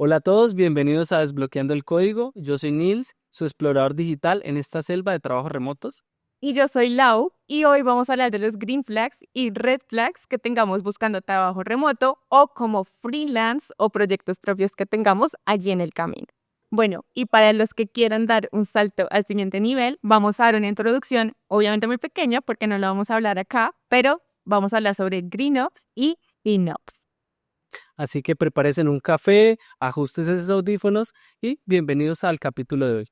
Hola a todos, bienvenidos a Desbloqueando el Código. Yo soy Nils, su explorador digital en esta selva de trabajos remotos. Y yo soy Lau y hoy vamos a hablar de los green flags y red flags que tengamos buscando trabajo remoto o como freelance o proyectos propios que tengamos allí en el camino. Bueno, y para los que quieran dar un salto al siguiente nivel, vamos a dar una introducción, obviamente muy pequeña porque no lo vamos a hablar acá, pero vamos a hablar sobre green ops y FinOps. Así que prepárense un café, ajusten esos audífonos y bienvenidos al capítulo de hoy.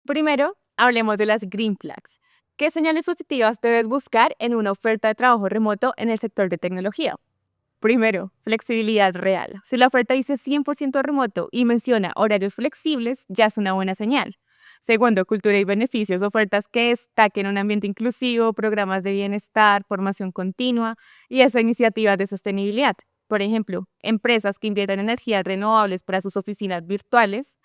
Primero, hablemos de las green flags. ¿Qué señales positivas debes buscar en una oferta de trabajo remoto en el sector de tecnología? Primero, flexibilidad real. Si la oferta dice 100% remoto y menciona horarios flexibles, ya es una buena señal. Segundo, cultura y beneficios. Ofertas que destaquen un ambiente inclusivo, programas de bienestar, formación continua y esa iniciativa de sostenibilidad. Por ejemplo, empresas que inviertan en energías renovables para sus oficinas virtuales.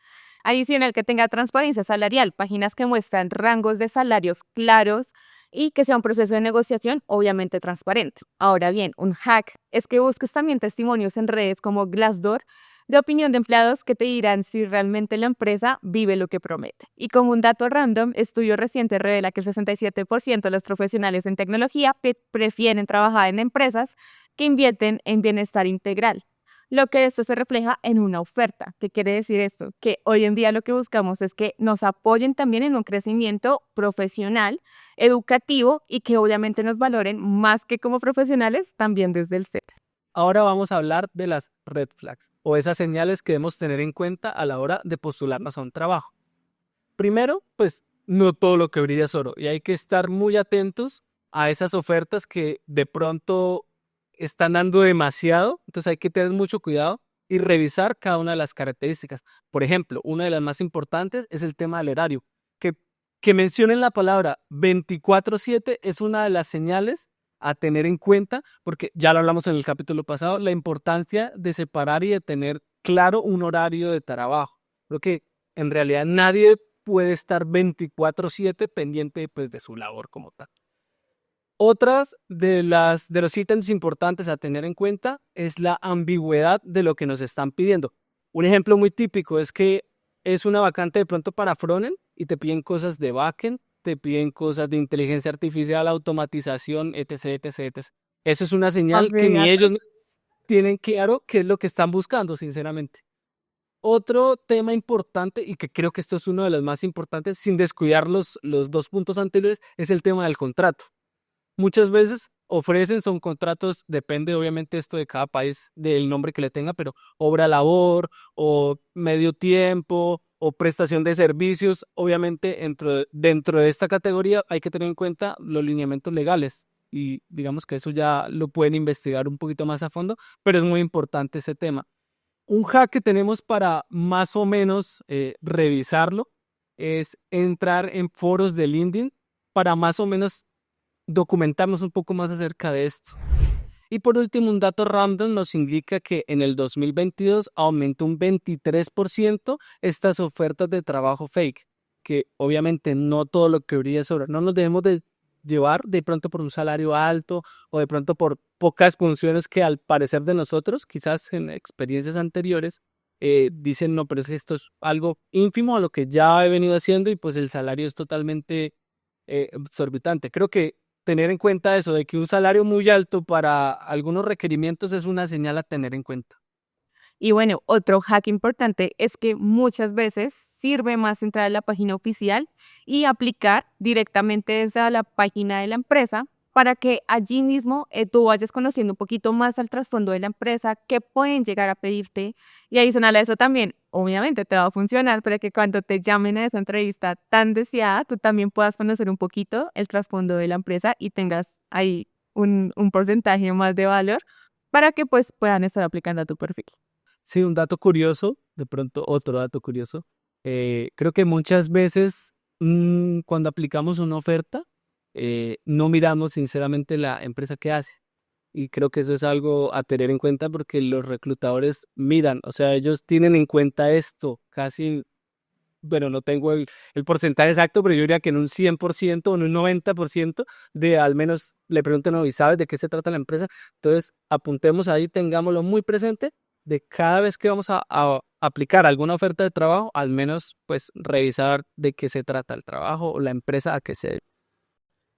Adicional, que tenga transparencia salarial, páginas que muestran rangos de salarios claros y que sea un proceso de negociación obviamente transparente. Ahora bien, un hack es que busques también testimonios en redes como Glassdoor de opinión de empleados que te dirán si realmente la empresa vive lo que promete. Y como un dato random, estudio reciente revela que el 67% de los profesionales en tecnología prefieren trabajar en empresas que invierten en bienestar integral. Lo que esto se refleja en una oferta. ¿Qué quiere decir esto? Que hoy en día lo que buscamos es que nos apoyen también en un crecimiento profesional, educativo y que obviamente nos valoren más que como profesionales, también desde el ser. Ahora vamos a hablar de las red flags o esas señales que debemos tener en cuenta a la hora de postularnos a un trabajo. Primero, pues no todo lo que brilla es oro y hay que estar muy atentos a esas ofertas que de pronto están dando demasiado, entonces hay que tener mucho cuidado y revisar cada una de las características. Por ejemplo, una de las más importantes es el tema del horario. Que, que mencionen la palabra 24/7 es una de las señales a tener en cuenta, porque ya lo hablamos en el capítulo pasado, la importancia de separar y de tener claro un horario de trabajo. Creo que en realidad nadie puede estar 24/7 pendiente pues, de su labor como tal. Otras de los ítems importantes a tener en cuenta es la ambigüedad de lo que nos están pidiendo. Un ejemplo muy típico es que es una vacante de pronto para frontend y te piden cosas de backend, te piden cosas de inteligencia artificial, automatización, etc, etc, etc. Eso es una señal que ni ellos tienen claro qué es lo que están buscando, sinceramente. Otro tema importante, y que creo que esto es uno de los más importantes, sin descuidar los dos puntos anteriores, es el tema del contrato. Muchas veces ofrecen, son contratos, depende obviamente esto de cada país, del nombre que le tenga, pero obra labor o medio tiempo o prestación de servicios. Obviamente dentro de esta categoría hay que tener en cuenta los lineamientos legales y digamos que eso ya lo pueden investigar un poquito más a fondo, pero es muy importante ese tema. Un hack que tenemos para más o menos revisarlo es entrar en foros de LinkedIn para más o menos documentarnos un poco más acerca de esto. Y por último, un dato random nos indica que en el 2022 aumentó un 23% estas ofertas de trabajo fake, que obviamente no todo lo que brilla es oro. No nos debemos de llevar de pronto por un salario alto o de pronto por pocas funciones que al parecer de nosotros, quizás en experiencias anteriores, dicen, no, pero es que esto es algo ínfimo a lo que ya he venido haciendo y pues el salario es totalmente exorbitante. Creo que tener en cuenta eso, de que un salario muy alto para algunos requerimientos es una señal a tener en cuenta. Y bueno, otro hack importante es que muchas veces sirve más entrar a la página oficial y aplicar directamente desde la página de la empresa para que allí mismo tú vayas conociendo un poquito más al trasfondo de la empresa, qué pueden llegar a pedirte. Y adicional a eso también, obviamente te va a funcionar para que cuando te llamen a esa entrevista tan deseada, tú también puedas conocer un poquito el trasfondo de la empresa y tengas ahí un porcentaje más de valor para que pues puedan estar aplicando a tu perfil. Sí, un dato curioso, de pronto otro dato curioso. Creo que muchas veces cuando aplicamos una oferta, no miramos sinceramente la empresa que hace. Y creo que eso es algo a tener en cuenta porque los reclutadores miran, o sea, ellos tienen en cuenta esto casi bueno, no tengo el porcentaje exacto, pero yo diría que en un 100% o en un 90% de al menos le pregunten, no, ¿y sabes de qué se trata la empresa? Entonces, apuntemos ahí, tengámoslo muy presente, de cada vez que vamos a aplicar alguna oferta de trabajo, al menos pues revisar de qué se trata el trabajo o la empresa a qué se dedica.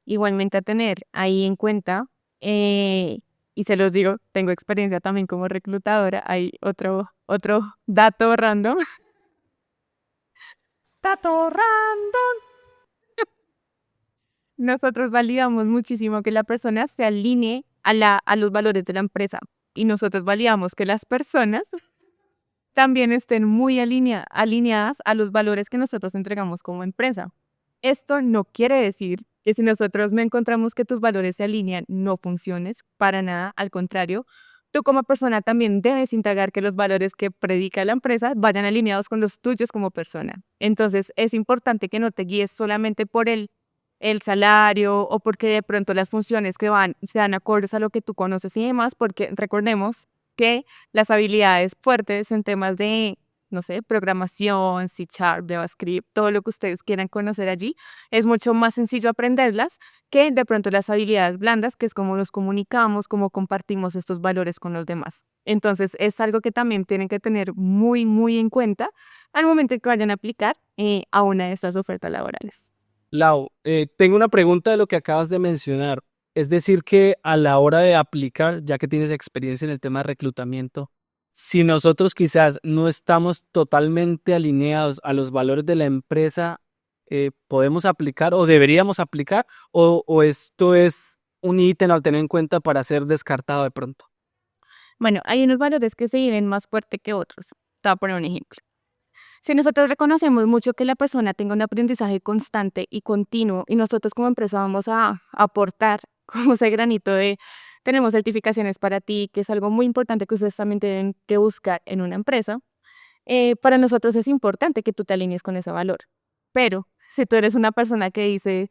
Igualmente a tener ahí en cuenta, y se los digo, tengo experiencia también como reclutadora, hay otro dato random. Dato random. Nosotros validamos muchísimo que la persona se alinee a los valores de la empresa y nosotros validamos que las personas también estén muy alineadas a los valores que nosotros entregamos como empresa. Esto no quiere decir que si nosotros no encontramos que tus valores se alinean, no funciones para nada. Al contrario, tú como persona también debes integrar que los valores que predica la empresa vayan alineados con los tuyos como persona. Entonces, es importante que no te guíes solamente por el salario o porque de pronto las funciones que van sean acordes a lo que tú conoces y demás, porque recordemos que las habilidades fuertes en temas de, no sé, programación, C Sharp, JavaScript, todo lo que ustedes quieran conocer allí, es mucho más sencillo aprenderlas que de pronto las habilidades blandas, que es cómo nos comunicamos, cómo compartimos estos valores con los demás. Entonces, es algo que también tienen que tener muy, muy en cuenta al momento en que vayan a aplicar a una de estas ofertas laborales. Lau, tengo una pregunta de lo que acabas de mencionar. Es decir, que a la hora de aplicar, ya que tienes experiencia en el tema de reclutamiento, si nosotros quizás no estamos totalmente alineados a los valores de la empresa, ¿podemos aplicar o deberíamos aplicar? O esto es un ítem a tener en cuenta para ser descartado de pronto? Bueno, hay unos valores que se viven más fuerte que otros. Te voy a poner un ejemplo. Si nosotros reconocemos mucho que la persona tenga un aprendizaje constante y continuo y nosotros como empresa vamos a aportar como ese granito de tenemos certificaciones para ti, que es algo muy importante que ustedes también tienen que buscar en una empresa, para nosotros es importante que tú te alinees con ese valor. Pero si tú eres una persona que dice,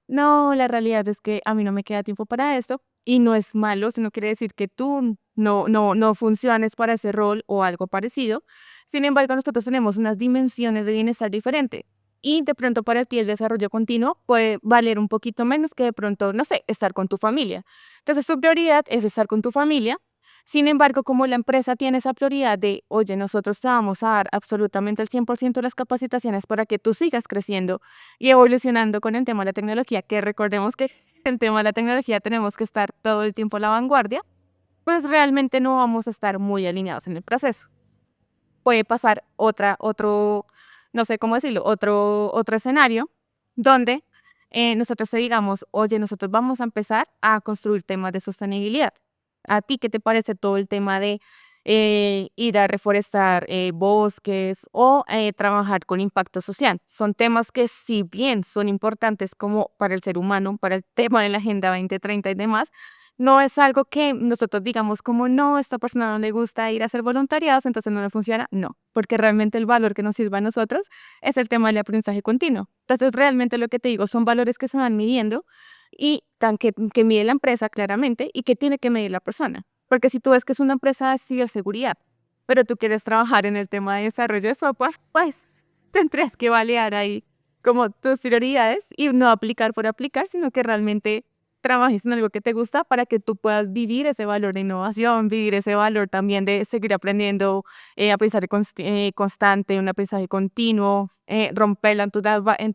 no, la realidad es que a mí no me queda tiempo para esto, y no es malo, sino quiere decir que tú no funciones para ese rol o algo parecido. Sin embargo, nosotros tenemos unas dimensiones de bienestar diferente. Y de pronto para ti el desarrollo continuo puede valer un poquito menos que de pronto, no sé, estar con tu familia. Entonces, tu prioridad es estar con tu familia. Sin embargo, como la empresa tiene esa prioridad de, oye, nosotros te vamos a dar absolutamente el 100% de las capacitaciones para que tú sigas creciendo y evolucionando con el tema de la tecnología, que recordemos que el tema de la tecnología tenemos que estar todo el tiempo a la vanguardia, pues realmente no vamos a estar muy alineados en el proceso. Puede pasar otro, no sé cómo decirlo, otro escenario donde nosotros te digamos, oye, nosotros vamos a empezar a construir temas de sostenibilidad. ¿A ti qué te parece todo el tema de ir a reforestar bosques o trabajar con impacto social? Son temas que si bien son importantes como para el ser humano, para el tema de la Agenda 2030 y demás, no es algo que nosotros digamos como no, esta persona no le gusta ir a hacer voluntariados, entonces no le funciona. No, porque realmente el valor que nos sirve a nosotros es el tema del aprendizaje continuo. Entonces realmente lo que te digo son valores que se van midiendo y que mide la empresa claramente y que tiene que medir la persona. Porque si tú ves que es una empresa de ciberseguridad, pero tú quieres trabajar en el tema de desarrollo de software, pues tendrías que validar ahí como tus prioridades y no aplicar por aplicar, sino que realmente trabajes en algo que te gusta para que tú puedas vivir ese valor de innovación, vivir ese valor también de seguir aprendiendo, aprendizaje constante, un aprendizaje continuo, romperla en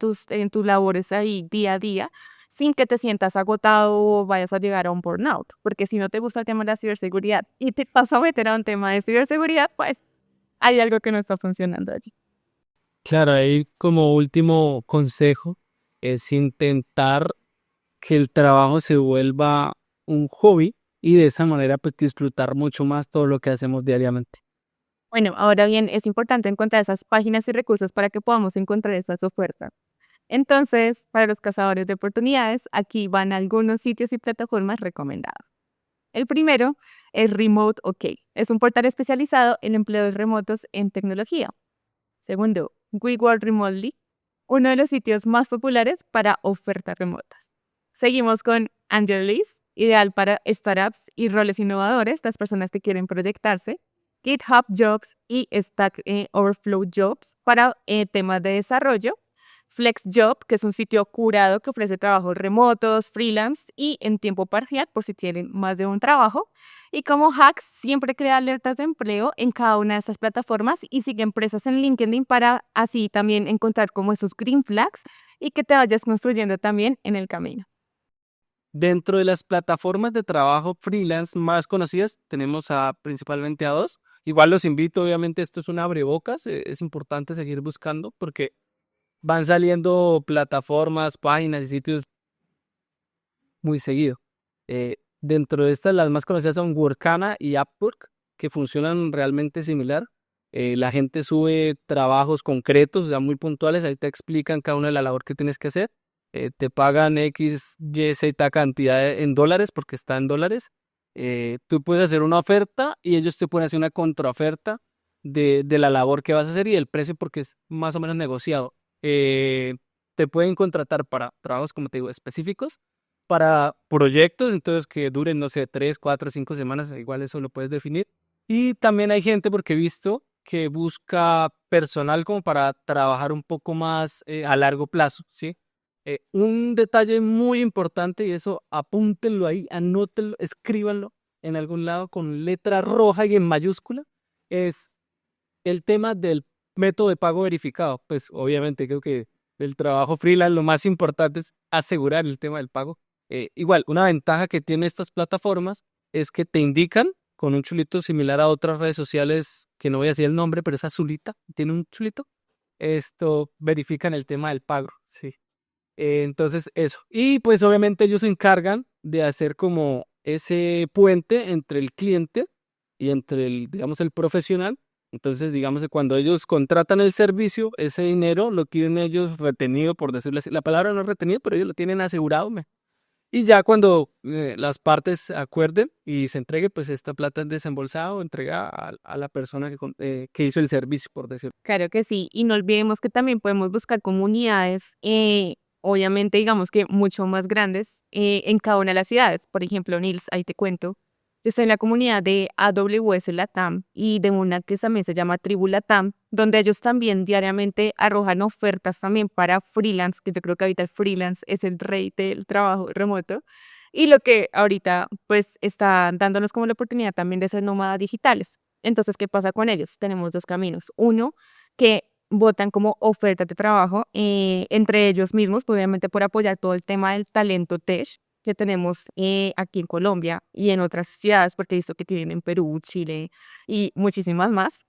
tus labores ahí día a día, sin que te sientas agotado o vayas a llegar a un burnout. Porque si no te gusta el tema de la ciberseguridad y te vas a meter a un tema de ciberseguridad, pues hay algo que no está funcionando allí. Claro, ahí como último consejo es intentar que el trabajo se vuelva un hobby y de esa manera pues disfrutar mucho más todo lo que hacemos diariamente. Bueno, ahora bien, es importante encontrar esas páginas y recursos para que podamos encontrar esas ofertas. Entonces, para los cazadores de oportunidades, aquí van algunos sitios y plataformas recomendados. El primero es Remote OK. Es un portal especializado en empleos remotos en tecnología. Segundo, We Work Remotely, uno de los sitios más populares para ofertas remotas. Seguimos con Angel List, ideal para startups y roles innovadores, las personas que quieren proyectarse. GitHub Jobs y Stack Overflow Jobs para temas de desarrollo. FlexJob, que es un sitio curado que ofrece trabajos remotos, freelance y en tiempo parcial por si tienen más de un trabajo. Y como Hacks siempre crea alertas de empleo en cada una de estas plataformas y sigue empresas en LinkedIn para así también encontrar como esos green flags y que te vayas construyendo también en el camino. Dentro de las plataformas de trabajo freelance más conocidas, tenemos principalmente a dos. Igual los invito, obviamente, esto es un abrebocas, es importante seguir buscando porque van saliendo plataformas, páginas y sitios muy seguido. Dentro de estas, las más conocidas son Workana y Upwork, que funcionan realmente similar. La gente sube trabajos concretos, ya muy puntuales, ahí te explican cada una de la labor que tienes que hacer. Te pagan X, Y, Z cantidad en dólares, porque está en dólares. Tú puedes hacer una oferta y ellos te pueden hacer una contraoferta de la labor que vas a hacer y el precio, porque es más o menos negociado. Te pueden contratar para trabajos, como te digo, específicos, para proyectos, entonces que duren, no sé, 3, 4, 5 semanas, igual eso lo puedes definir. Y también hay gente, porque he visto, que busca personal como para trabajar un poco más a largo plazo, ¿sí? Un detalle muy importante, y eso apúntenlo ahí, anótenlo, escríbanlo en algún lado con letra roja y en mayúscula, es el tema del método de pago verificado. Pues obviamente creo que el trabajo freelance lo más importante es asegurar el tema del pago. Igual, una ventaja que tienen estas plataformas es que te indican con un chulito similar a otras redes sociales, que no voy a decir el nombre, pero es azulita, tiene un chulito. Esto verifican el tema del pago, sí. Entonces, eso. Y pues obviamente ellos se encargan de hacer como ese puente entre el cliente y entre el, digamos, el profesional. Entonces, digamos que cuando ellos contratan el servicio, ese dinero lo tienen ellos retenido, por decirlo así. La palabra no es retenido, pero ellos lo tienen asegurado. Y ya cuando las partes acuerden y se entregue, pues esta plata es desembolsada o entrega a la persona que hizo el servicio, por decirlo. Claro que sí, y no olvidemos que también podemos buscar comunidades, obviamente digamos que mucho más grandes en cada una de las ciudades. Por ejemplo, Nils, ahí te cuento, yo estoy en la comunidad de AWS Latam y de una que también se llama Tribu Latam, donde ellos también diariamente arrojan ofertas también para freelance, que yo creo que ahorita el freelance es el rey del trabajo remoto. Y lo que ahorita pues está dándonos como la oportunidad también de ser nómadas digitales. Entonces, ¿qué pasa con ellos? Tenemos dos caminos. Uno, que votan como ofertas de trabajo entre ellos mismos, pues, obviamente por apoyar todo el tema del talento tech que tenemos aquí en Colombia y en otras ciudades, porque he visto que tienen en Perú, Chile y muchísimas más.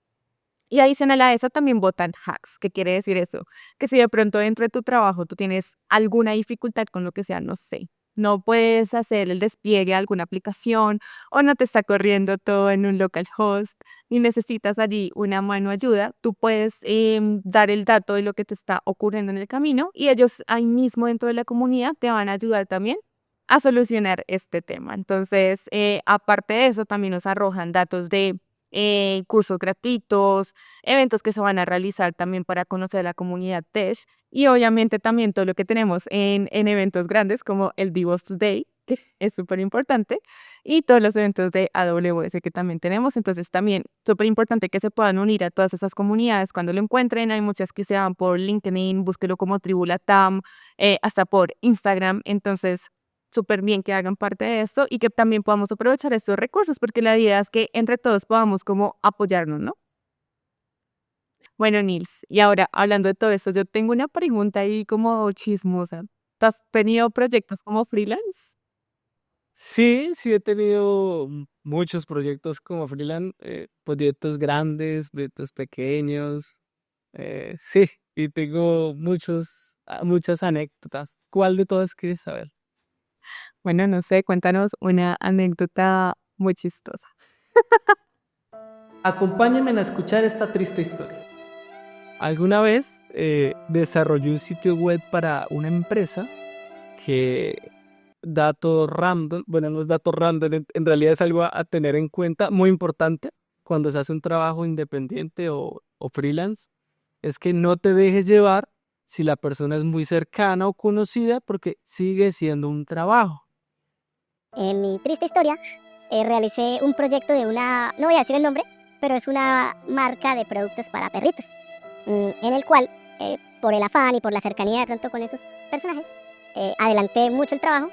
Y adicional a eso también votan hacks. ¿Qué quiere decir eso? Que si de pronto dentro de tu trabajo tú tienes alguna dificultad con lo que sea, no sé, no puedes hacer el despliegue de alguna aplicación o no te está corriendo todo en un localhost y necesitas allí una mano ayuda, tú puedes dar el dato de lo que te está ocurriendo en el camino y ellos ahí mismo dentro de la comunidad te van a ayudar también a solucionar este tema. Entonces, aparte de eso, también nos arrojan datos de cursos gratuitos, eventos que se van a realizar también para conocer la comunidad Tech y obviamente también todo lo que tenemos en eventos grandes como el DevOps Day, que es súper importante, y todos los eventos de AWS que también tenemos. Entonces también súper importante que se puedan unir a todas esas comunidades cuando lo encuentren. Hay muchas que se van por LinkedIn, búsquelo como Tribu Latam, hasta por Instagram. Entonces súper bien que hagan parte de esto y que también podamos aprovechar estos recursos, porque la idea es que entre todos podamos como apoyarnos, ¿no? Bueno, Nils, y ahora hablando de todo esto, yo tengo una pregunta ahí como chismosa. ¿Tú has tenido proyectos como freelance? Sí, sí he tenido muchos proyectos como freelance, proyectos grandes, proyectos pequeños. Sí, y tengo muchas anécdotas. ¿Cuál de todas quieres saber? Bueno, no sé, cuéntanos una anécdota muy chistosa. Acompáñenme a escuchar esta triste historia. Alguna vez desarrollé un sitio web para una empresa que datos random, bueno, no es datos random, en realidad es algo a tener en cuenta, muy importante cuando se hace un trabajo independiente o freelance, es que no te dejes llevar si la persona es muy cercana o conocida porque sigue siendo un trabajo. En mi triste historia, realicé un proyecto de una, no voy a decir el nombre, pero es una marca de productos para perritos, en el cual, por el afán y por la cercanía de pronto con esos personajes, adelanté mucho el trabajo.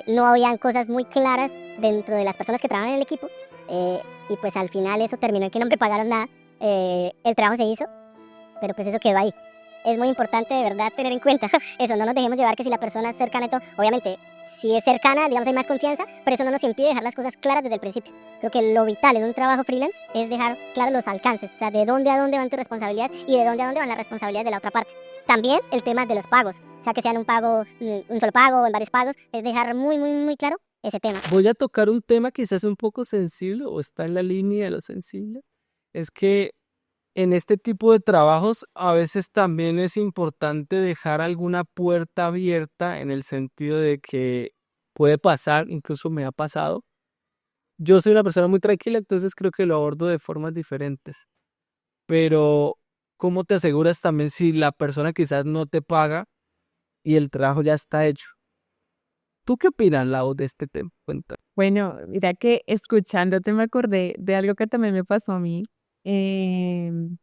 No habían cosas muy claras dentro de las personas que trabajan en el equipo, y pues al final eso terminó en que no me pagaron nada. El trabajo se hizo, pero pues eso quedó ahí. Es muy importante de verdad tener en cuenta eso, no nos dejemos llevar que si la persona es cercana y todo, obviamente, si es cercana, digamos, hay más confianza, pero eso no nos impide dejar las cosas claras desde el principio. Creo que lo vital en un trabajo freelance es dejar claros los alcances, o sea, de dónde a dónde van tus responsabilidades y de dónde a dónde van las responsabilidades de la otra parte. También el tema de los pagos, o sea, que sean un pago, un solo pago o en varios pagos, es dejar muy, muy, muy claro ese tema. Voy a tocar un tema quizás un poco sensible o está en la línea de lo sensible. Es que en este tipo de trabajos a veces también es importante dejar alguna puerta abierta en el sentido de que puede pasar, incluso me ha pasado. Yo soy una persona muy tranquila, entonces creo que lo abordo de formas diferentes. Pero, ¿cómo te aseguras también si la persona quizás no te paga y el trabajo ya está hecho? ¿Tú qué opinas, Lau, de este tema? Cuenta. Bueno, mira que escuchándote me acordé de algo que también me pasó a mí. em,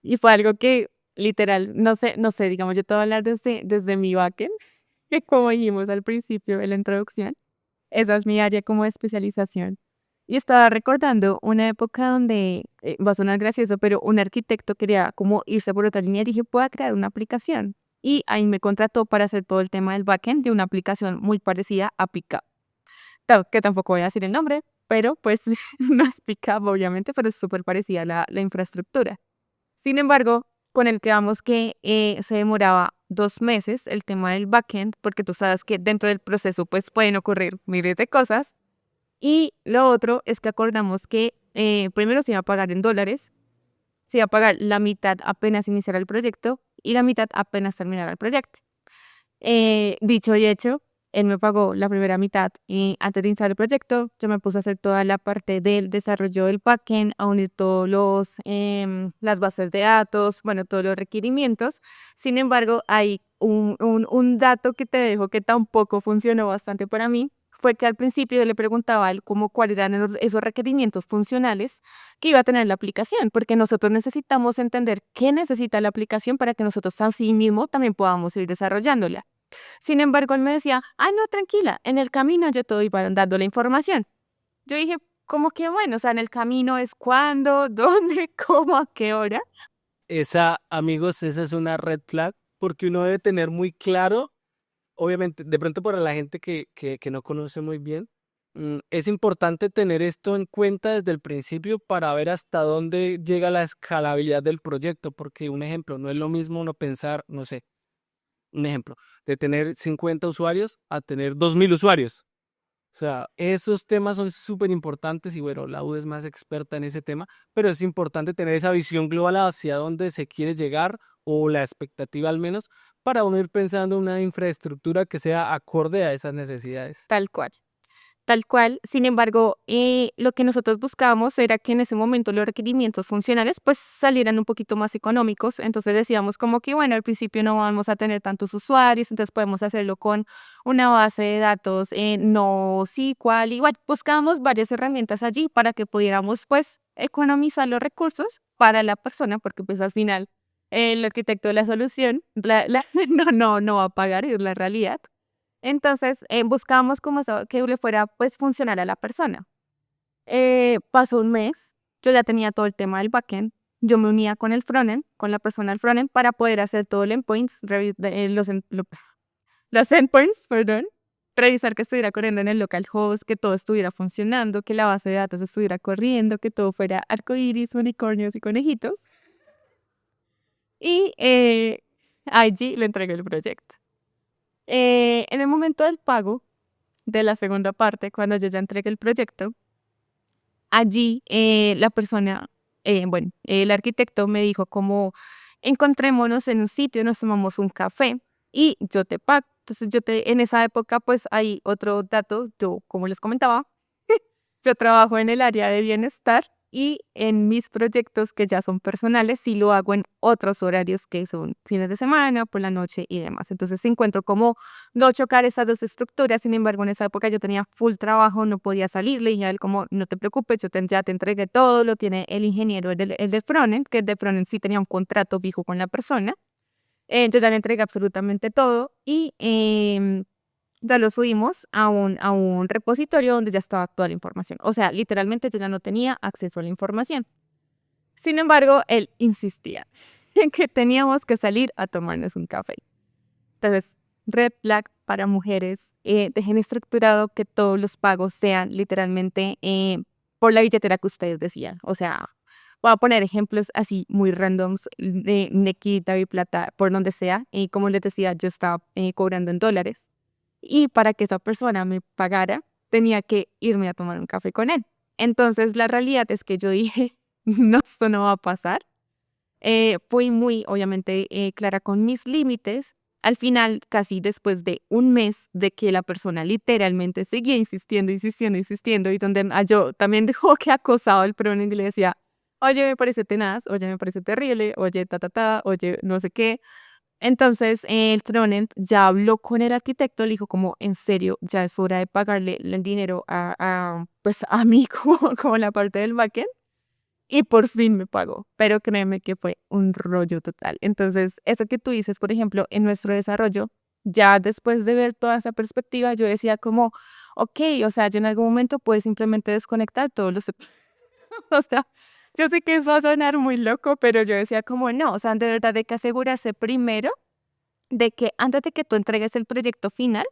y fue algo que literal, no sé, digamos, yo te voy a hablar desde mi backend, que como dijimos al principio en la introducción, esa es mi área como de especialización. Y estaba recordando una época donde, va a sonar gracioso, pero un arquitecto quería como irse por otra línea y dije, voy a crear una aplicación. Y ahí me contrató para hacer todo el tema del backend de una aplicación muy parecida a Pickup. Que tampoco voy a decir el nombre, pero pues no es Pickup obviamente, pero es súper parecida la infraestructura. Sin embargo, con el que vamos que se demoraba 2 meses el tema del backend, porque tú sabes que dentro del proceso pues pueden ocurrir miles de cosas. Y lo otro es que acordamos que primero se iba a pagar en dólares, se iba a pagar la mitad apenas iniciara el proyecto y la mitad apenas terminara el proyecto. Dicho y hecho, él me pagó la primera mitad y antes de iniciar el proyecto, yo me puse a hacer toda la parte del desarrollo del backend, a unir todos las bases de datos, bueno, todos los requerimientos. Sin embargo, hay un dato que te dejo que tampoco funcionó bastante para mí. Fue que al principio yo le preguntaba a él cómo cuáles eran esos requerimientos funcionales que iba a tener la aplicación, porque nosotros necesitamos entender qué necesita la aplicación para que nosotros así mismo también podamos ir desarrollándola. Sin embargo, él me decía, ah, no, tranquila, en el camino yo te iba dando la información. Yo dije, ¿cómo que bueno? O sea, en el camino es cuándo, dónde, cómo, a qué hora. Amigos, esa es una red flag porque uno debe tener muy claro, obviamente, de pronto para la gente que no conoce muy bien, es importante tener esto en cuenta desde el principio para ver hasta dónde llega la escalabilidad del proyecto, porque un ejemplo, no es lo mismo uno pensar, no sé, un ejemplo, de tener 50 usuarios a tener 2000 usuarios. O sea, esos temas son súper importantes y bueno, la U es más experta en ese tema, pero es importante tener esa visión global hacia dónde se quiere llegar o la expectativa al menos para uno ir pensando en una infraestructura que sea acorde a esas necesidades. Tal cual. Tal cual. Sin embargo, lo que nosotros buscábamos era que en ese momento los requerimientos funcionales pues salieran un poquito más económicos. Entonces decíamos como que bueno, al principio no vamos a tener tantos usuarios, entonces podemos hacerlo con una base de datos no SQL. Igual buscábamos varias herramientas allí para que pudiéramos pues economizar los recursos para la persona, porque pues al final el arquitecto de la solución no va a pagar, es la realidad. Entonces, buscábamos como que le fuera, pues, funcional a la persona. Pasó un mes, yo ya tenía todo el tema del backend, yo me unía con el frontend, con la persona del frontend, para poder hacer todo el endpoints, los endpoints, perdón, revisar que estuviera corriendo en el localhost, que todo estuviera funcionando, que la base de datos estuviera corriendo, que todo fuera arcoíris, unicornios y conejitos. Y allí le entregué el proyecto. En el momento del pago de la segunda parte, cuando yo ya entregué el proyecto, allí la persona, bueno, el arquitecto me dijo como encontrémonos en un sitio, nos tomamos un café y yo te pago. Entonces en esa época pues hay otro dato, yo como les comentaba, yo trabajo en el área de bienestar y en mis proyectos que ya son personales sí lo hago en otros horarios que son fines de semana, por la noche y demás. Entonces encuentro como no chocar esas dos estructuras. Sin embargo, en esa época yo tenía full trabajo, no podía salir. Le dije a él como, no te preocupes, ya te entregué todo, lo tiene el ingeniero, el de frontend, que el de frontend sí tenía un contrato fijo con la persona. Yo ya le entregué absolutamente todo y ya lo subimos a un repositorio donde ya estaba toda la información. O sea, literalmente yo ya no tenía acceso a la información. Sin embargo, él insistía en que teníamos que salir a tomarnos un café. Entonces, red flag para mujeres, dejen estructurado que todos los pagos sean literalmente por la billetera que ustedes decían. O sea, voy a poner ejemplos así muy randoms de Nequi, Plata, por donde sea. Y como les decía, yo estaba cobrando en dólares. Y para que esa persona me pagara, tenía que irme a tomar un café con él. Entonces, la realidad es que yo dije, no, esto no va a pasar. Fui muy, obviamente, clara con mis límites. Al final, casi después de un mes de que la persona literalmente seguía insistiendo, insistiendo, insistiendo, y donde yo también dejó que acosaba al frontend y le decía, oye, me parece tenaz, oye, me parece terrible, oye, oye, no sé qué. Entonces, el frontend ya habló con el arquitecto, le dijo como, en serio, ya es hora de pagarle el dinero pues a mí como la parte del backend. Y por fin me pagó, pero créeme que fue un rollo total. Entonces, eso que tú dices, por ejemplo, en nuestro desarrollo, ya después de ver toda esa perspectiva, yo decía como, ok, o sea, yo en algún momento puedes simplemente desconectar todos los... O sea, yo sé que eso va a sonar muy loco, pero yo decía como, no, o sea, de verdad hay que asegurarse primero de que antes de que tú entregues el proyecto final,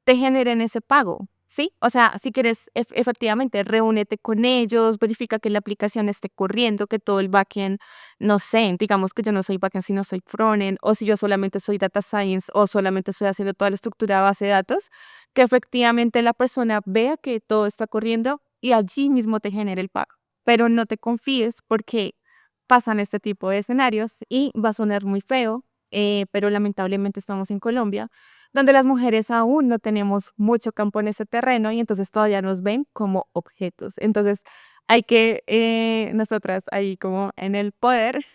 te generen ese pago, ¿sí? O sea, si quieres efectivamente, reúnete con ellos, verifica que la aplicación esté corriendo, que todo el backend, no sé, digamos que yo no soy backend, sino soy frontend, o si yo solamente soy data science, o solamente estoy haciendo toda la estructura de base de datos, que efectivamente la persona vea que todo está corriendo y allí mismo te genere el pago. Pero no te confíes porque pasan este tipo de escenarios y va a sonar muy feo, pero lamentablemente estamos en Colombia, donde las mujeres aún no tenemos mucho campo en ese terreno y entonces todavía nos ven como objetos. Entonces hay que, nosotras ahí como en el poder,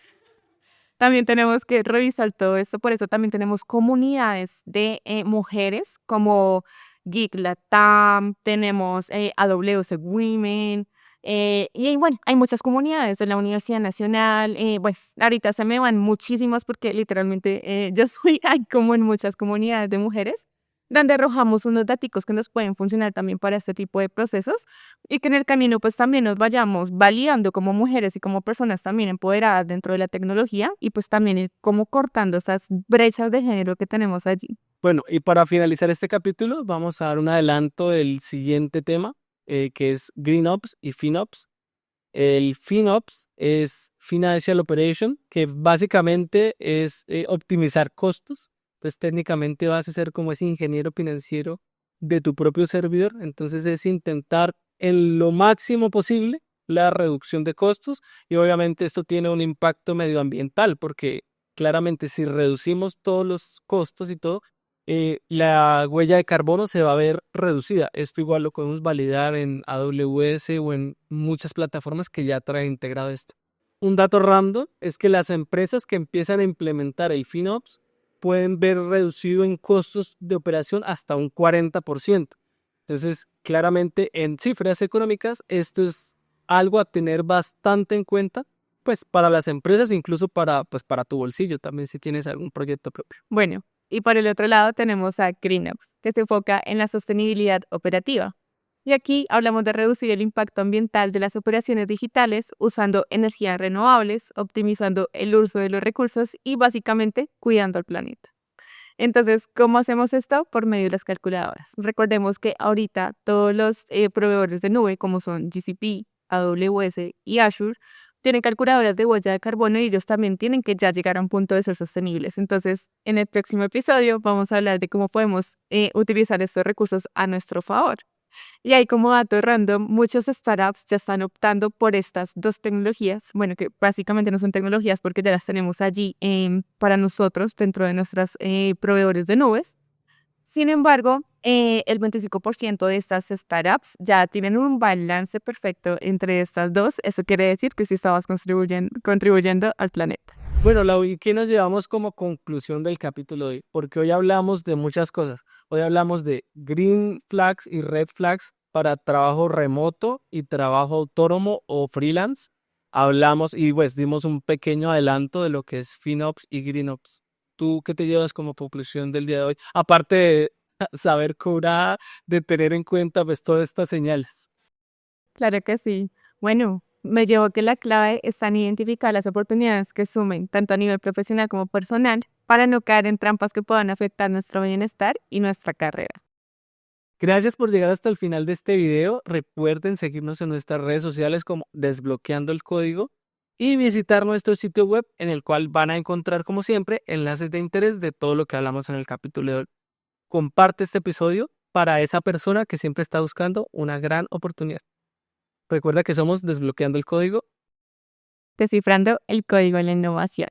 también tenemos que revisar todo esto. Por eso también tenemos comunidades de mujeres como Geek Latam, tenemos AWS Women. Y bueno, hay muchas comunidades de la Universidad Nacional. Bueno, ahorita se me van muchísimas porque literalmente yo soy hay como en muchas comunidades de mujeres donde arrojamos unos daticos que nos pueden funcionar también para este tipo de procesos y que en el camino pues también nos vayamos validando como mujeres y como personas también empoderadas dentro de la tecnología y pues también ir como cortando esas brechas de género que tenemos allí. Bueno, y para finalizar este capítulo, vamos a dar un adelanto del siguiente tema, que es GreenOps y FinOps. El FinOps es Financial Operation, que básicamente es optimizar costos. Entonces, técnicamente vas a ser como ese ingeniero financiero de tu propio servidor. Entonces, es intentar en lo máximo posible la reducción de costos y obviamente esto tiene un impacto medioambiental porque claramente si reducimos todos los costos y todo, la huella de carbono se va a ver reducida. Esto igual lo podemos validar en AWS o en muchas plataformas que ya traen integrado esto. Un dato random es que las empresas que empiezan a implementar el FinOps pueden ver reducido en costos de operación hasta un 40%. Entonces, claramente en cifras económicas, esto es algo a tener bastante en cuenta, pues para las empresas, incluso pues, para tu bolsillo también si tienes algún proyecto propio. Bueno, y por el otro lado tenemos a GreenOps, que se enfoca en la sostenibilidad operativa. Y aquí hablamos de reducir el impacto ambiental de las operaciones digitales usando energías renovables, optimizando el uso de los recursos y básicamente cuidando al planeta. Entonces, ¿cómo hacemos esto? Por medio de las calculadoras. Recordemos que ahorita todos los proveedores de nube, como son GCP, AWS y Azure, tienen calculadoras de huella de carbono y ellos también tienen que ya llegar a un punto de ser sostenibles. Entonces, en el próximo episodio vamos a hablar de cómo podemos utilizar estos recursos a nuestro favor. Y ahí como dato random, muchos startups ya están optando por estas dos tecnologías, bueno, que básicamente no son tecnologías porque ya las tenemos allí para nosotros dentro de nuestros proveedores de nubes. Sin embargo, el 25% de estas startups ya tienen un balance perfecto entre estas dos. Eso quiere decir que sí estabas contribuyendo al planeta. Bueno, Lau, ¿y qué nos llevamos como conclusión del capítulo de hoy? Porque hoy hablamos de muchas cosas. Hoy hablamos de green flags y red flags para trabajo remoto y trabajo autónomo o freelance. Hablamos y pues dimos un pequeño adelanto de lo que es FinOps y GreenOps. ¿Tú qué te llevas como conclusión del día de hoy? Aparte de saber cobrar, de tener en cuenta pues todas estas señales. Claro que sí. Bueno, me llevó que la clave está en identificar las oportunidades que sumen, tanto a nivel profesional como personal, para no caer en trampas que puedan afectar nuestro bienestar y nuestra carrera. Gracias por llegar hasta el final de este video. Recuerden seguirnos en nuestras redes sociales como Desbloqueando el Código y visitar nuestro sitio web en el cual van a encontrar, como siempre, enlaces de interés de todo lo que hablamos en el capítulo de hoy. Comparte este episodio para esa persona que siempre está buscando una gran oportunidad. Recuerda que somos Desbloqueando el Código. Descifrando el código de la innovación.